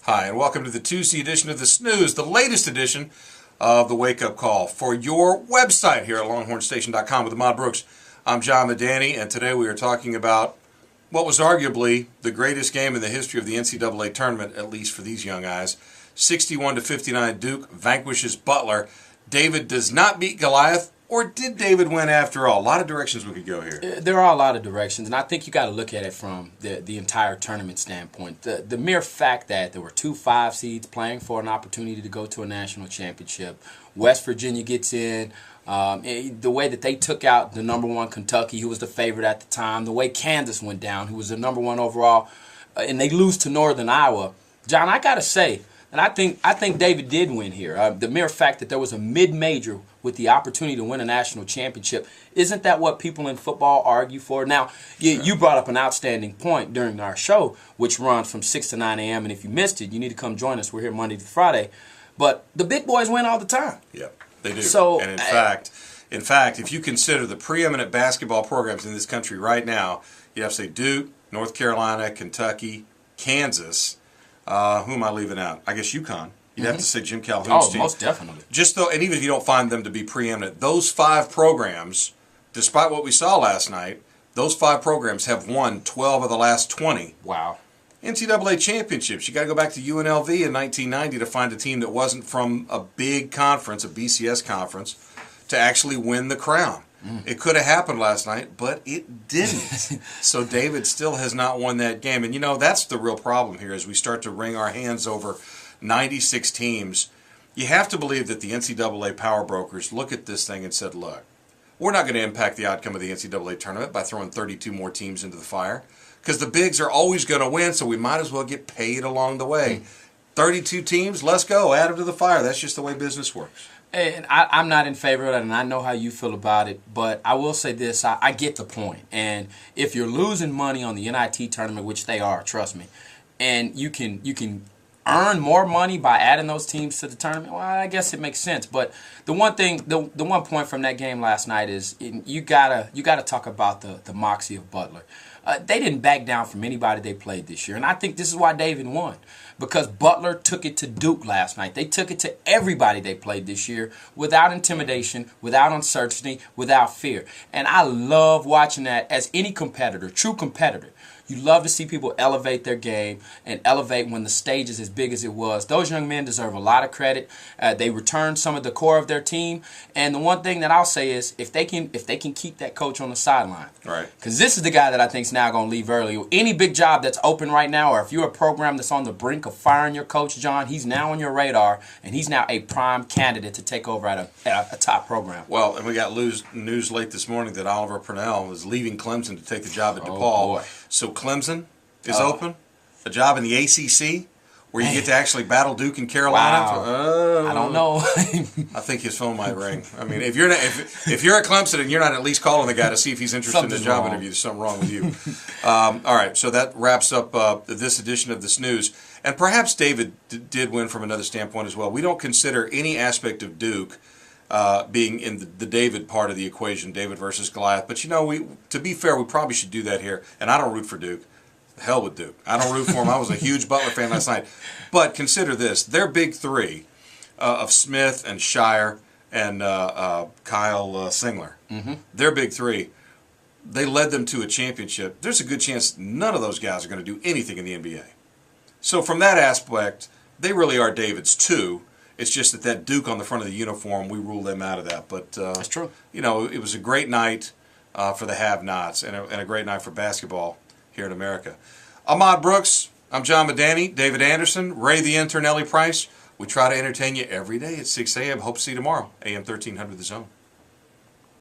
Hi, and welcome to the Tuesday edition of the Snews, the latest edition of the wake-up call for your website here at longhornstation.com with Ahmad Brooks. I'm Jon Madani, and today we are talking about what was arguably the greatest game in the history of the NCAA tournament, at least for these young eyes. 61-59, Duke vanquishes Butler. David does not beat Goliath. Or did David win after all? A lot of directions we could go here. There are a lot of directions, and I think you got to look at it from the entire tournament standpoint. The mere fact that there were 2 5 seeds playing for an opportunity to go to a national championship. West Virginia gets in. The way that they took out the #1 Kentucky, who was the favorite at the time. The way Kansas went down, who was the #1 overall. And they lose to Northern Iowa. John, I got to say, and I think David did win here. The mere fact that there was a mid-major with the opportunity to win a national championship, isn't that what people in football argue for? Now, you brought up an outstanding point during our show, which runs from 6 to 9 a.m., and if you missed it, you need to come join us. We're here Monday to Friday. But the big boys win all the time. Yeah, they do. So, and in fact, if you consider the preeminent basketball programs in this country right now, you have to say Duke, North Carolina, Kentucky, Kansas. Who am I leaving out? I guess UConn. You'd have to say Jim Calhoun's team. Oh, most definitely. And even if you don't find them to be preeminent, those 5 programs, despite what we saw last night, those 5 programs have won 12 of the last 20. Wow. NCAA championships. You got to go back to UNLV in 1990 to find a team that wasn't from a big conference, a BCS conference, to actually win the crown. It could have happened last night, but it didn't. So David still has not won that game. And, that's the real problem here as we start to wring our hands over 96 teams. You have to believe that the NCAA power brokers look at this thing and said, look, we're not going to impact the outcome of the NCAA tournament by throwing 32 more teams into the fire because the bigs are always going to win, so we might as well get paid along the way. 32 teams, let's go, add them to the fire. That's just the way business works. And I'm not in favor of it, and I know how you feel about it, but I will say this, I get the point. And if you're losing money on the NIT tournament, which they are, trust me, and you can earn more money by adding those teams to the tournament, well, I guess it makes sense. But the one point from that game last night is you gotta talk about the moxie of Butler. They didn't back down from anybody they played this year, and I think this is why David won. Because Butler took it to Duke last night. They took it to everybody they played this year without intimidation, without uncertainty, without fear. And I love watching that as any competitor, true competitor. You love to see people elevate their game and elevate when the stage is as big as it was. Those young men deserve a lot of credit. They returned some of the core of their team. And the one thing that I'll say is if they can keep that coach on the sideline. Right. Because this is the guy that I think is now going to leave early. Any big job that's open right now, or if you're a program that's on the brink of firing your coach, John, he's now on your radar, and he's now a prime candidate to take over at a top program. Well, and we got news late this morning that Oliver Purnell is leaving Clemson to take the job at DePaul. Boy. So Clemson is open, a job in the ACC, where you get to actually battle Duke and Carolina. Wow. I don't know. I think his phone might ring. I mean, if you're at Clemson and you're not at least calling the guy to see if he's interested in a job interview, there's something wrong with you. All right, so that wraps up this edition of the Snews. And perhaps David did win from another standpoint as well. We don't consider any aspect of Duke being in the David part of the equation, David versus Goliath. But to be fair, we probably should do that here. And I don't root for Duke. The hell with Duke. I don't root for him. I was a huge Butler fan last night. But consider this: their big 3 of Smith and Shire and Kyle Singler. Their big 3. They led them to a championship. There's a good chance none of those guys are going to do anything in the NBA. So from that aspect, they really are David's 2. It's just that Duke on the front of the uniform, we rule them out of that. But that's true. It was a great night for the have-nots and a great night for basketball here in America. Ahmad Brooks, I'm Jon Madani, David Anderson, Ray the Intern, Ellie Price. We try to entertain you every day at 6 a.m. Hope to see you tomorrow, AM 1300 The Zone.